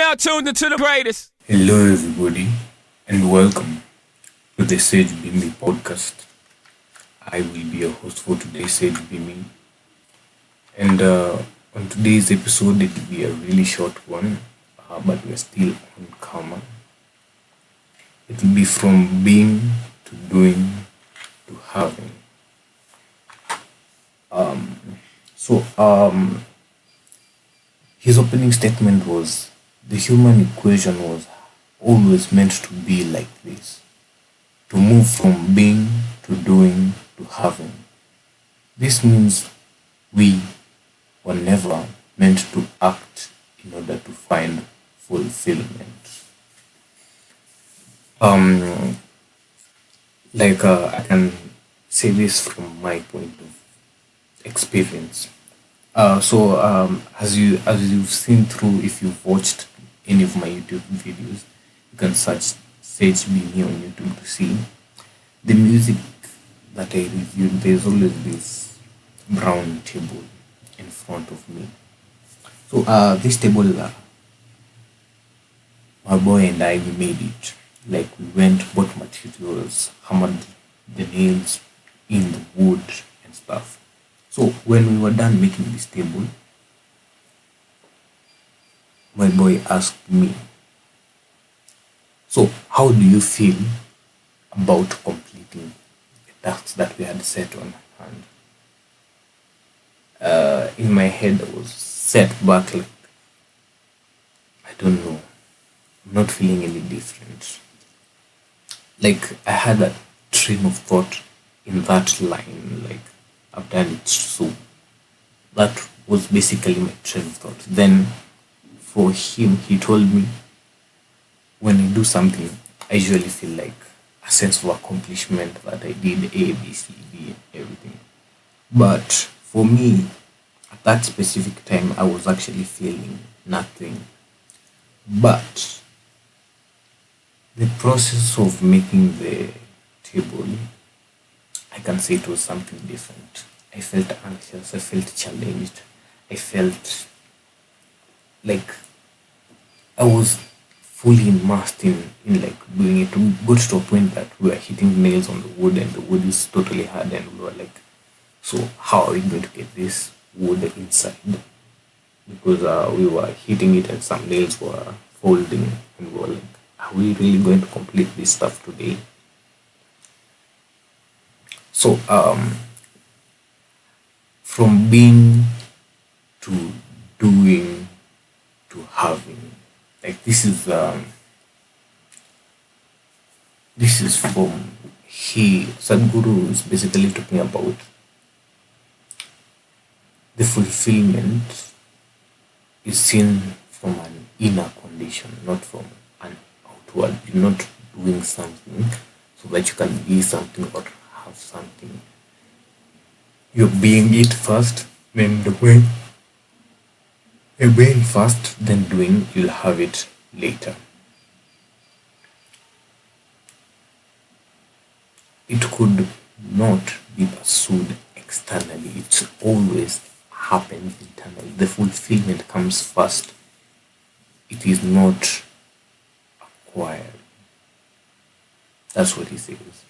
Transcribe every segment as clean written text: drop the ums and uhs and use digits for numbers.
now tuned into the greatest. Hello, everybody, and welcome to the Sage Bimi podcast. I will be your host for today's Sage Bimi, and on today's episode, it will be a really short one, but we're still on karma. It will be from being to doing to having. So, his opening statement was the human equation was always meant to be like this, to move from being to doing to having. This means we were never meant to act in order to find fulfillment. Um, I can say this from my point of experience. As you've seen through, if you've watched any of my YouTube videos, you can search Sage Bini on YouTube to see the music that I reviewed. There's always this brown table in front of me. So this table, my boy and I, we made it. Like we went, bought materials, hammered the nails in the wood and stuff. So when we were done making this table, my boy asked me, so how do you feel about completing the tasks that we had set on hand? In my head, I was set back like, I don't know, I'm not feeling any different. Like I had a train of thought in that line, like I've done it, so that was basically my train of thought. Then for him, he told me when I do something, I usually feel like a sense of accomplishment that I did A, B, C, D, everything. But for me, at that specific time, I was actually feeling nothing. But the process of making the table, I can say it was something different. I felt anxious, I felt challenged, I felt like I was fully immersed in like doing it. We got to a point that we were hitting nails on the wood and the wood is totally hard and we were like, so how are we going to get this wood inside? Because we were hitting it and some nails were folding and we were like, are we really going to complete this stuff today? So from being to doing to having, like this is from Sadhguru is basically talking about the fulfillment is seen from an inner condition, not from an outward. You're not doing something so that you can be something or have something. You're being it first, then you're being first, then doing, you'll have it later. It could not be pursued externally. It always happens internally. The fulfillment comes first. It is not acquired. That's what he says.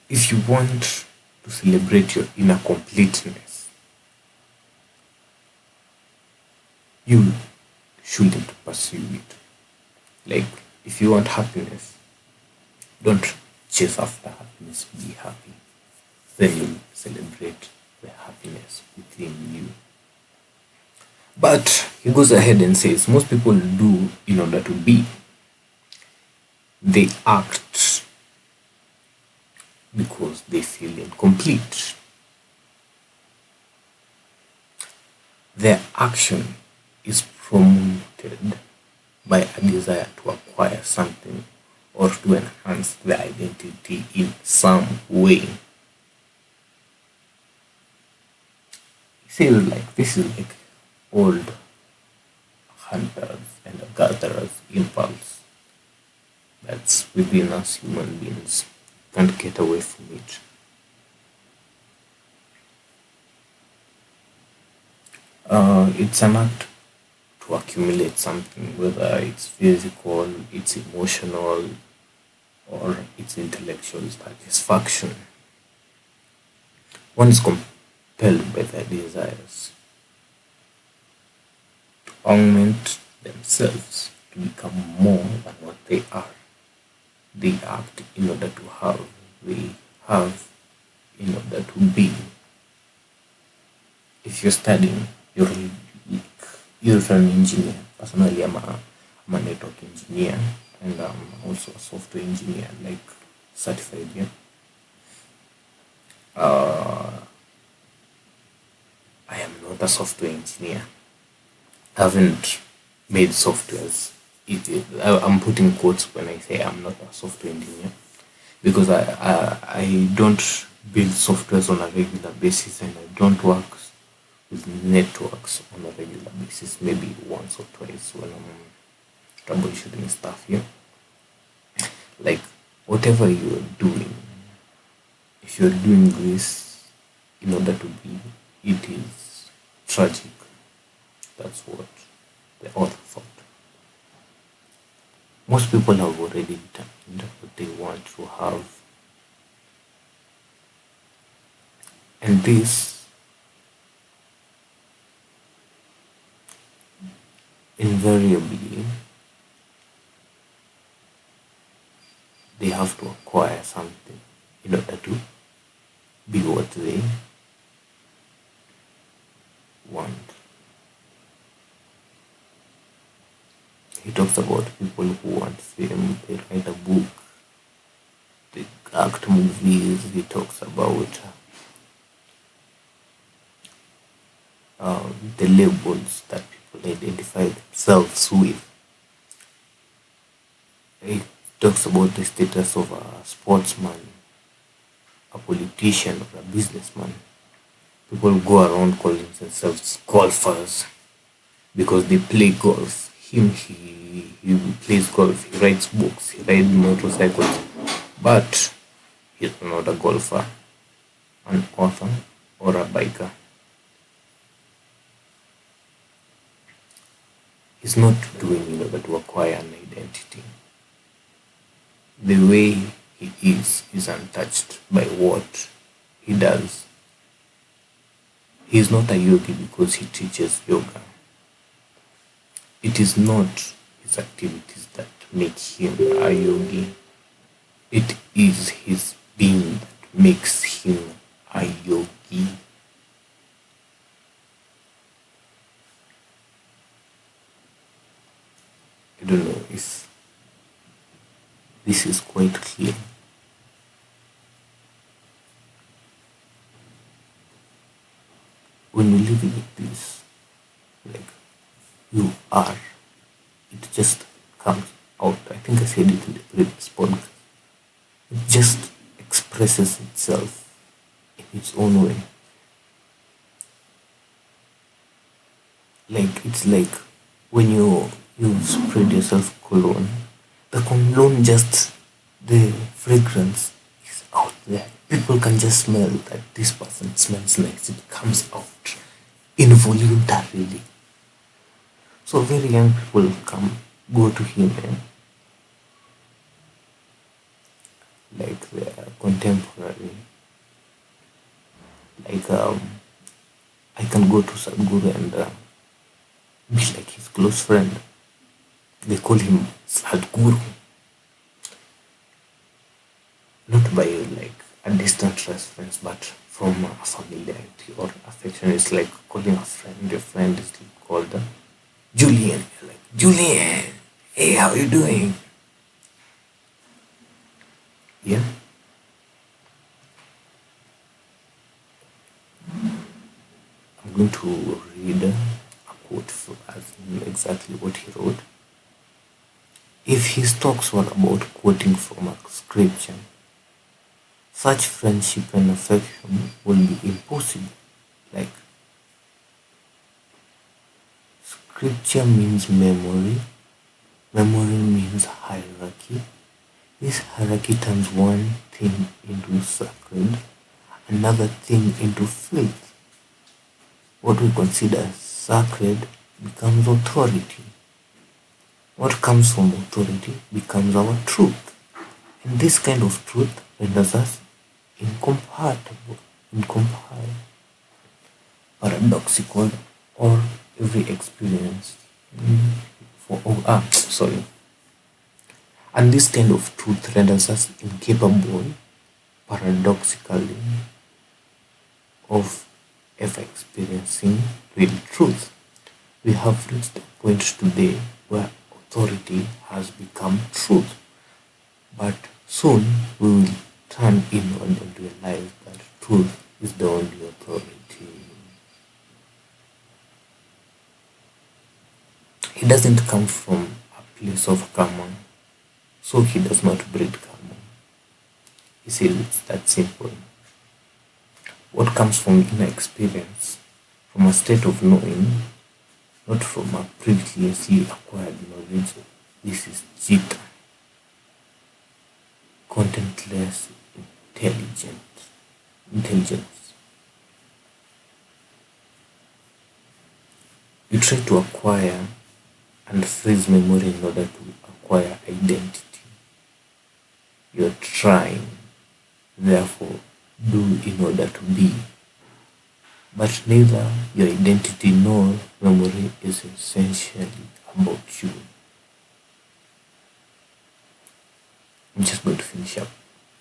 If you want to celebrate your inner completeness, you shouldn't pursue it. Like, if you want happiness, don't chase after happiness, be happy. Then you'll celebrate the happiness within you. But he goes ahead and says most people do in order to be. They act because they feel incomplete. Their action is promoted by a desire to acquire something or to enhance their identity in some way. He says like this is like old hunters and gatherers impulse that's within us human beings. Can't get away from it. It's an act to accumulate something, whether it's physical, it's emotional, or it's intellectual satisfaction. One is compelled by their desires to augment themselves, to become more than what they are. They act in order to have, they have in order to be. If you're studying, you're an engineer. Personally, I'm a network engineer, and I'm also a software engineer, like certified. Yeah. I am not a software engineer. I haven't made softwares. I'm putting quotes when I say I'm not a software engineer, because I don't build softwares on a regular basis, and I don't work with networks on a regular basis, maybe once or twice when I'm troubleshooting stuff here. Like, whatever you're doing, if you're doing this in order to be, it is tragic. That's what the author thought. Most people have already determined what they want to have, and this invariably they have to acquire something in order to be what they want. He talks about people who want fame, they write a book, they act movies. He talks about the labels that people identify themselves with. He talks about the status of a sportsman, a politician, or a businessman. People go around calling themselves golfers because they play golf. He plays golf, he writes books, he rides motorcycles, but he's not a golfer, an author, or a biker. He's not doing in order to acquire an identity. The way he is untouched by what he does. He is not a yogi because he teaches yoga. It is not his activities that make him a yogi. It is his being that makes him a yogi. I don't know if this is quite clear. When you live like this, like you are, it just comes out. I think I said it in the previous podcast. It just expresses itself in its own way. Like, it's like when you spread yourself cologne, the cologne just, the fragrance is out there. People can just smell that this person smells nice. It comes out involuntarily. So very young people go to him, like their contemporary. Like, I can go to Sadhguru and be like his close friend. They call him Sadhguru. Not by like a distant reference, but from a familiarity or affection. It's like calling a friend. Your friend is called Julian. You're like, Julian, hey, how you doing? Yeah. I'm going to read a quote as exactly what he wrote. If his talks were about quoting from a scripture, such friendship and affection would be impossible. Like, scripture means memory. Memory means hierarchy. This hierarchy turns one thing into sacred, another thing into filth. What we consider sacred becomes authority. What comes from authority becomes our truth. And this kind of truth renders us incomparable, paradoxical, or every experience. Sorry. And this kind of truth renders us incapable, paradoxically, of ever experiencing real truth. We have reached a point today where authority has become truth, but soon we will turn inward and realize that truth is the only authority. He doesn't come from a place of karma, so he does not breed karma. He says it's that simple. What comes from inner experience, from a state of knowing, not from a previously acquired knowledge. This is Jita, contentless intelligence. You try to acquire and freeze memory in order to acquire identity. You're trying, therefore do in order to be. But neither your identity nor memory is essentially about you. I'm just going to finish up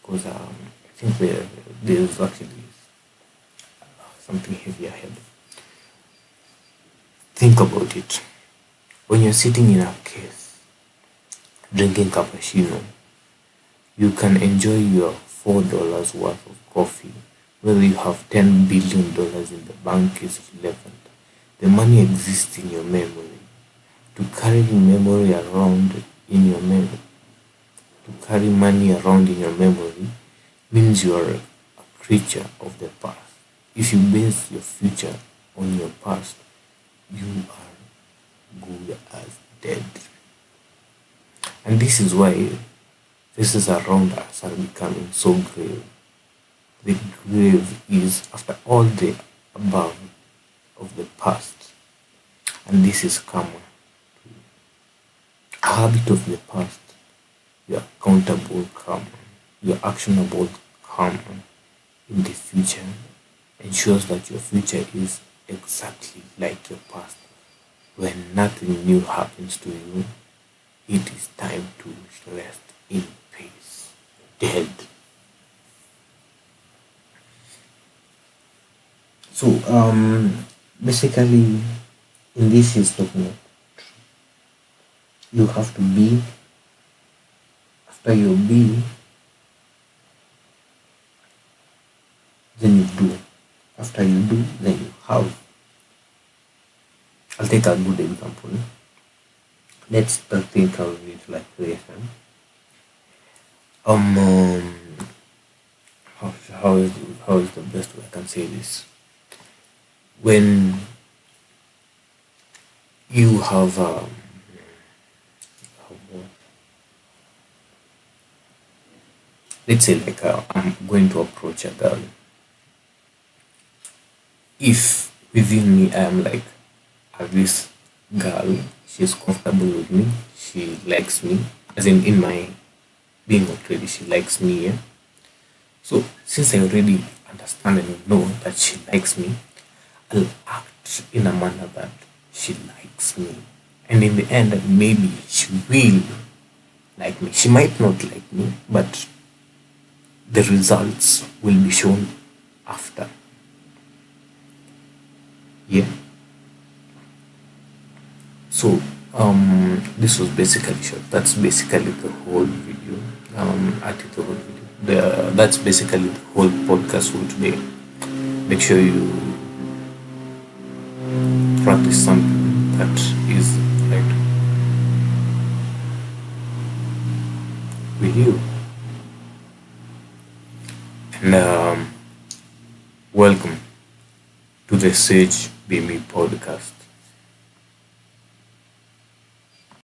because I think there is actually something heavy ahead. Think about it. When you're sitting in a case, drinking cappuccino, you can enjoy your $4 worth of coffee. Whether you have $10 billion in the bank is irrelevant. The money exists in your memory. To carry memory around in your memory, to carry money around in your memory means you are a creature of the past. If you base your future on your past, you are good as dead. And this is why faces around us are becoming so grave. The grave is after all the above of the past, and this is karma, a habit of the past. Your accountable karma, your actionable karma in the future ensures that your future is exactly like your past. When nothing new happens to you, it is time to rest in peace. Dead. So basically in this is talking about you have to be. After you be, then you do. After you do, then you have. I'll take a good example. Let's think of it like this. How is the best way I can say this? When you have let's say like I'm going to approach a girl. If within me I am like, this girl, she's comfortable with me, she likes me, as in my being already, she likes me, yeah? So since I already understand and know that she likes me, I'll act in a manner that she likes me. And in the end, maybe she will like me. She might not like me, but the results will be shown after. Yeah. So this was basically short. That's basically the whole video. That's basically the whole podcast for today. Make sure you practice something that is right with you. And welcome to the Sage Be Me podcast.